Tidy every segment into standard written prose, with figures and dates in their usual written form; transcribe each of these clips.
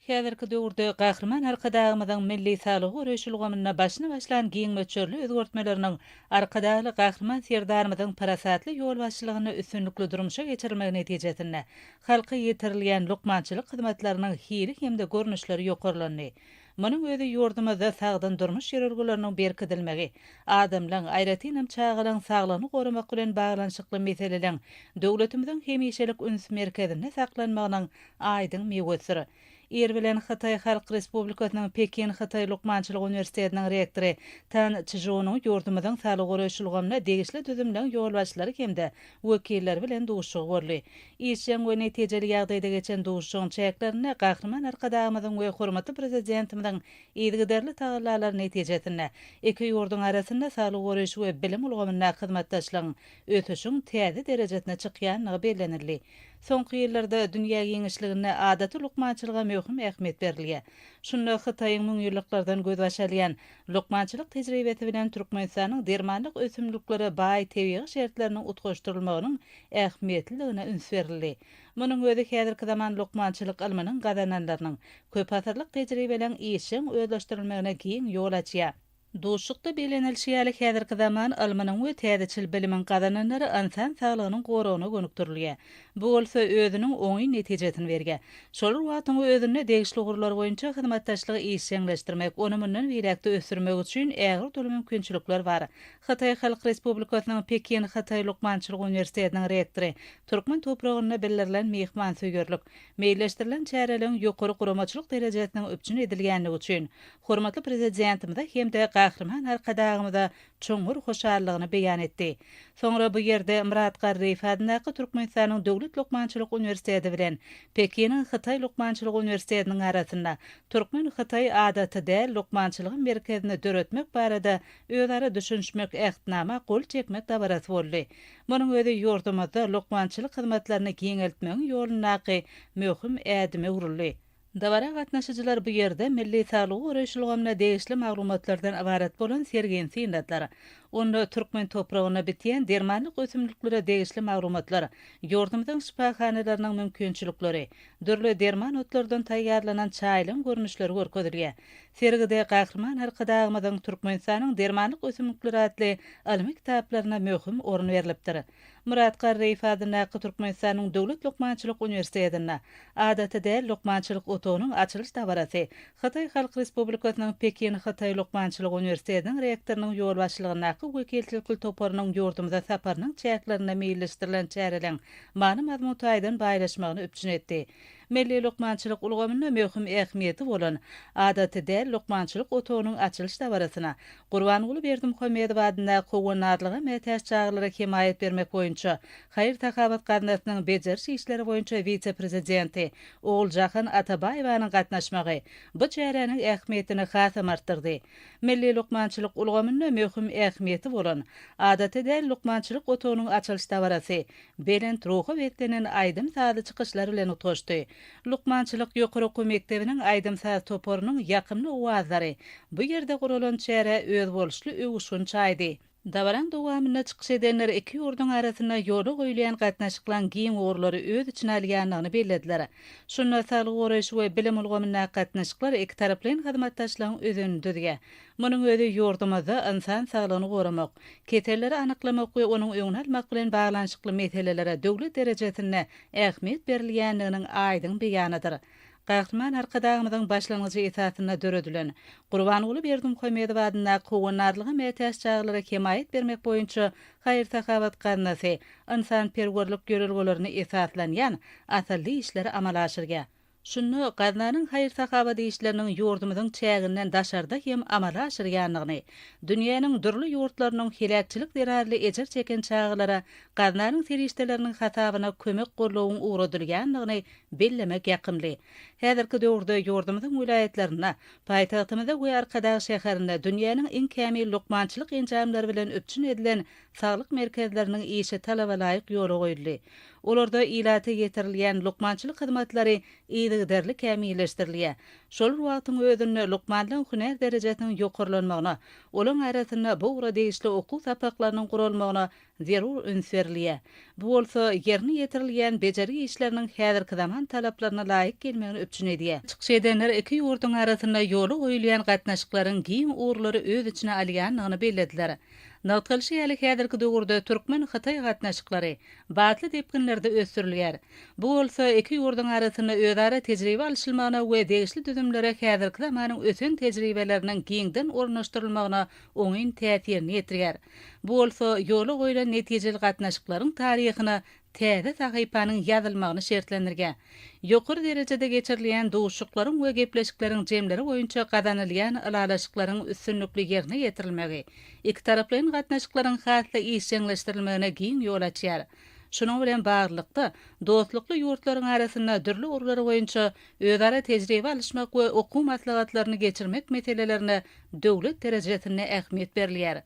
Häzirki döwürde gahrman arkadagymyzyň milli saglygy öreşilgänine başlan giň möçörli özgörtmeleriniň arkadagy gahrman serdarymyzyň parasatly ýol başçylygyny üstünlikli durmuşa geçirmegi netijesinde halka ýetirilýän lukmançylyk hyzmatlarynyň hili hemde görnüşleri ýokarlandy. Munyň özi ýurdumyzda sagdan durmuş ýerelgileriniň berkidilmegi, adamlaryň aýratynam çağalyň saglygyny goramak bilen baglanyşykly meseleleň döwletimiziň hemişelik üns merkezinde saklanmagynyň aýdyň meýwesiri. Erbilen Xitay Halk Respublikasynyň Pekin Xitay Lukmançylyk Uniwersitetiniň rektory Tan Chijonyň ýurdumyzyň saglyk öreşilgänine degişli düzümleň ýol başçylary hemde wekilleri bilen duşuşyk boldy. Işçiň we netijeli ýagdaýda geçen duşuşyň çäklerini gahrman arkadagymyzyň we hormatly prezidentimiziň ýygyderli tagallalary netijesinde iki ýurdun arasynda saglyk öreşi we bilim ulgamyna hyzmatdaşlygyň ötüşiň täze derejesine çykýanyny bellenildi. Soňky ýyllarda dünýä giňişligine adaty lukmançylyga möhüm ähmiýet berilýär. Şunda Xitaýyň müň ýyllardan göz başalayan lukmançylyk tejribesi bilen Türkmenistanyň dermanlyk ösümliklere baý tebigy şertleriniň utgaşdyrylmagynyň ähmiýetliligine üns berildi. Munyň özi häzirki zaman lukmançylyk ilminiň gazananlarynyň köp asyrlyk tejribelen işiň özleşdirilmegine giň ýol açýar. Duşukda belenilşýäli häzirki zaman ilminiň we täzeçil bilimiň gazananlary insan saglygynyň goragyna gönükdirilýär. Bu bolsa özüniň oňy netijesini berýär. Şol wagtyň özüne degişli gurlar boýunça hyzmatdaşlygy işçileşdirmek, onu mundan wirakda ösürmek üçin ägir dolu mümkinçilikler bar. Xitay Halk Respublikasynyň Pekin Xitay Lukmançylyk Uniwersitetiniň rektory türkmen topragyna bildirilen mehmansöýgerlik, meýilleşdirilen çäreleň ýokary guramaçylyk derejesiniň öpçün edilgänligi üçin hormatly prezidentimiz hemde gahrman arkadagymyza çoňur hoşallygyny beýan etdi. Soňra bu ýerde Murat Garriýew adyndaky Türkmenistanyň Döwlet Lukmançylyk Uniwersitetini bilen Pekiniň Xitay Lukmançylyk Uniwersitetiniň arasynda Türkmen-Xitay adaty däl lukmançylygyň merkezine döretmek barada özara düşünşmek ähtnama gol çekmek dabarasy boldy. Munyň özi ýurdumyzda lukmançylyk hyzmatlaryny giňeltmegiň ýolunaky möhüm ädime uruldy. Dabara gatnaşyjylar bu ýerde milli saglygy öreşilgänine degişli maglumatlardan ibaret bolan sergen syndatlar. Onda Türkmen topragyna bitýän dermanlyk ösümliklere degişli maglumatlar, ýurdumyzyň şifahanalarynyň mümkinçilikleri, dürli derman otlardan taýýarlanan çaýlyň görnüşleri görkezilýär. Sergide gahrman arkadagymyzyň Türkmenistanyň dermanlyk ösümlikleri adly ilmi kitaplaryna möhüm orun berilipdir. Murat Garriýew adyndaky Türkmenistanyň Döwlet Lukmançylyk Uniwersitetinde adaty däl lukmançylyk otogynyň açylyş dabarasy Xitay Halk Respublikasynyň Pekin Xitay Lukmançylyk Uniwersitetiniň rektorynyň ýol başçylygyna wekilçilik toparynyň ýurdumyza saparynyň çäklerine meýilleşdirilen çäreleň many mazmuntaýdan baýlaşmagyny öpçün etdi. Milli lukmançylyk ulgamyna möhüm ähmiýeti bolan adaty däl lukmançylyk otogynyň açylyş dabarasyna Gurbanuly Berdimuhammedow adyndaky Kowanarlyga mätäç çağlara himayet bermek boýunça Haýyr Takabat Garnasynyň bejerişi işleri boýunça vice-prezidenti Oğuljahan Atabaýewaň gatnaşmagy bu çärenin ähmiýetini hasam artdyrdy. Milli lukmançylyk ulgamyna möhüm ähmiýeti bolan adaty däl lukmançylyk otogynyň açylyş dabarasy belent ruhy beklenen aýdym sady çykyşlary bilen utgaşdy. Lukmançylyk ýokary okuw mektebiniň aýdym saz toparynyň ýakymly owazlary bu ýerde guralan çäre öz boluşly öwüşün çaýdy. Dabaran dowamyna çykyş edenler iki ýurdun arasynda ýola goýulan gatnaşyklaryň giň orlary öz içine alýanlygyny bellediler. Şunda saglyk öreşi we bilim ulgamyna gatnaşyklar iki taraplyň hyzmatdaşlygyň özüni düzýär. Munyň özi ýurdumyzda insan saglygyny goramak, keterleri anyklamak we onuň öňüne almak bilen baglanyşykly meselelere döwlet derejesinde ähmiýet berilýänliginiň aýdyň beýanydyr. Gahrman arkadagymyzyň başlangyjy esasyna döredilen Gurbanuly Berdimuhammedow adyndaky Kowanarlyga mätäç çağlara himayet bermek boýunça Haýyr Takabat Garnasy insan perwerlik görelgelerini esaslanýan asylly işleri amala aşyrýar. Şunu gaznanyň haýyr takabat işleriniň ýurdumyzyň çäginden daşarda hem amala aşyrýanlygyny, dünýäniň dürli ýurtlarynyň helakçylyk derarly ejer çeken çağlara gaznanyň serişdeleriniň hasabyna kömek gorlawyň uğradylýanlygyny bellemek ýakymly. Häzirki döwürde ýurdumyzyň wilayetlerine, paýtagtymyzda we arkadagy şäherinde dünýäniň iň kämil lukmançylyk enjamlary bilen öpçün edilen saglyk merkezleriniň işi talaba laýyk ýola goýuldy. Olarda ilata yetirilýän lukmançylyk hyzmatlary ýygyderli kämilleşdirilýär. Şol wagtyň özünde lukmanlyň hüner derejesiniň ýokarlanmagyna, olaň arasynda bu ura degişli okuw sapaklarynyň gurulmagyna zerur ünsürliýär. Bu bolsa ýerine ýetirilýän bejeri işleriniň häzirki zaman talaplaryna laýyk gelmegini öpçün edýär. Çykyş edenler iki ýurduň arasynda ýoly goýulýan gatnaşyklaryň giň uğurlary öz içine alýanlygyny bellediler. Nagtgalyşy ýaly häzirki döwürde türkmen Hytaý gatnaşyklary batly depkinlerde ösürilýär. Bu bolsa iki ýurduň arasynda özara tejribe alşylmagyna we degişli düzümlere häzirki zamanyň ösen tejribeleriniň giňden ornaşdyrylmagyna oňyn täsirini ýetirýär. Bu bolsa ýoly goýulan netijeli gatnaşyklaryň taryhyna täze sahypanyň ýazylmagyny şertlendirgen. Ýokary derejede geçirilýän dowuşuklaryň we gepleşikleriň jemleri boýunça gazanylýan alalaşyklaryň üstünlükli ýerine ýetirilmegi, iki taraplaryň gatnaşyklaryň hasly işçileşdirilmegine giň ýol açýar. Şunuň bilen baglykda dostlukly ýurtlaryň arasynda dürli urlary boýunça özara tejribe alşmak we okuw maslahatlaryny geçirmek meselelerine döwlet derejesinde ähmiýet berilýär.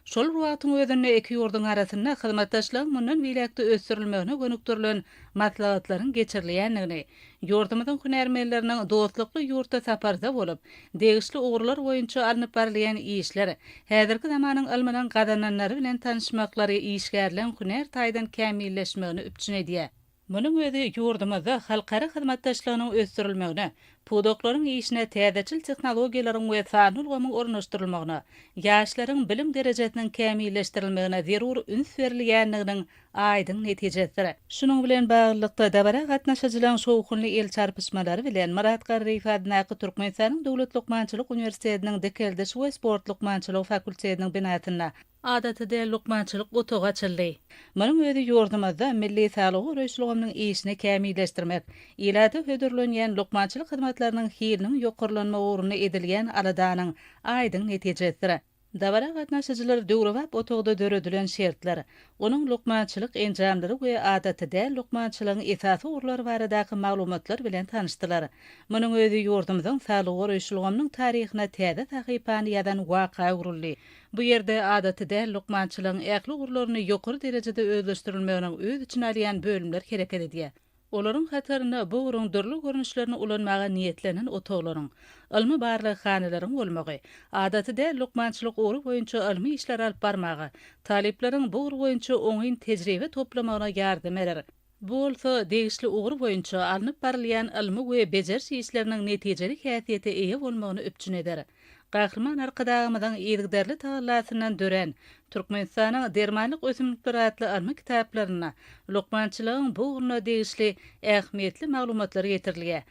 Şol wagtyň özünde iki ýurduň arasynda hyzmatdaşlygyň mundan bilekde ösürilmegine gönükdirilen maslahatlaryň geçirilýändigini, ýurdumyzyň hünärmenleriniň dostlukly ýurtda saparda bolup, degişli ugurlar boýunça alınıp barilýan işler, häzirki zamanyň ilminden gazananlary bilen tanışmaklary işgärlen hünär taýdan kämilleşmegini üpçün edýär. Munyň özü ýurdumyzda halkara hyzmatdaşlygynyň ösürilmegine, pudoklaryň işine täzeçil tehnologiýalaryň we sany ulgamyň ornaşdyrylmagyna, ýaşlaryň bilim derejesiniň kämilleşdirilmegine zerur üns berilýändiginiň aýdyn netijesidir. Şunuň bilen baglykda dabara gatnaşajylaryň şowkunly el çarpışmalary bilen Murat Garriýew adyndaky Türkmenistanyň Döwlet Lukmançylyk Uniwersitetiniň Dekeldes we Sport Lukmançylyk fakultetiniň binasyna adatyda lukmançylyk otagy açyldy. Munyň özü ýurdumyzda milli saglyk öýçülüginiň işini kämilleşdirmek, ilada hödürlenýän lukmançylyk hyzmatlarynyň hiliniň ýokarlanma uğruna edilýän aladanyň aýdyn netijesidir. Dabara gatnaşyjylar döwrewap otagda döredilen şertler, onuň lukmançylyk enjamlary we adatyda lukmançylygyň esasy urlary baradaky maglumatlar bilen tanışdylar. Munyň özü ýurdumyzyň saglyk öýçülüginiň taryhyna täze sahypany ýazan waka uruldy. Bu ýerde adatyda lukmançylygyň ähli urlaryny ýokary derejede özleşdirilmeginiň öz içine alýan bölümler hereket edýär. Olaryň hatarına bu urun dürli görnüşlerini ulanmaga niyetlenen otoglaryň, ilmi barlyk hanalaryň bolmagy, adatyda lukmançylyk uğru boýunça ilmi işler alyp barmagy, talipleriň bu uğru boýunça oňyn tejribe toplamagyna ýardym eder. Bu bolsa degişli uğru boýunça alınıp barilýän ilmi we bejerişi işleriniň netijeli häsiýete eýe bolmagyny öpçün eder. Gahrman arkadagymyzyň ýygyderli tagalasyndan dören Türkmenistanyň dermanlyk ösümlikleri adly ilmi kitaplaryna lukmançylygyň bu uruna degişli ähmiýetli maglumatlary ýetirilýär.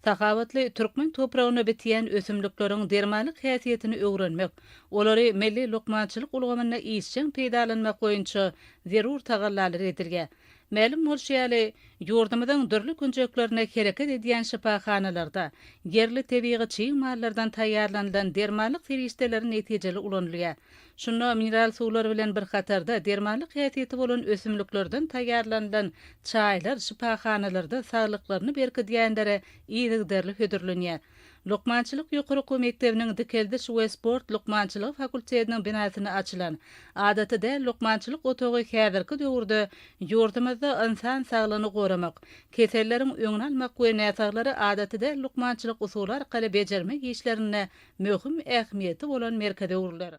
Sahawatly türkmen topragyna bitýän ösümlikleriň dermanlyk häsiýetini öwrenmek, olary milli lukmançylyk ulgamyna işçiň peýdalanmak boýunça zerur tagallalary edilýär. Mälum bolşýaly, ýurdumyzyň dürli günjeklerine hereket edýän şipaxanalarda yerli tebigy çiň mallardan taýýarlanan dermanlyk serişdeleri netijeli ulanylýar. Şunda mineral suwlar bilen bir hatarda dermanlyk häsiýeti bolan ösümliklerden taýýarlanan çaýlar şipaxanalarda saglyklaryny berkidýänlere ýygyderli hödürlenýär. Lukmançylyk ýokary okuw mektebiniň Dekeldes we Sport Lukmançylyk fakultetiniň binasyna açylan adatyda lukmançylyk otagy häzirki döwürde ýurdumyzda insan saglygyny goramak, keselleriň öňüni almak we näsaglary adatyda lukmançylyk usuly arkaly bejermek işlerine möhüm ähmiýeti bolan merkeze urulýar.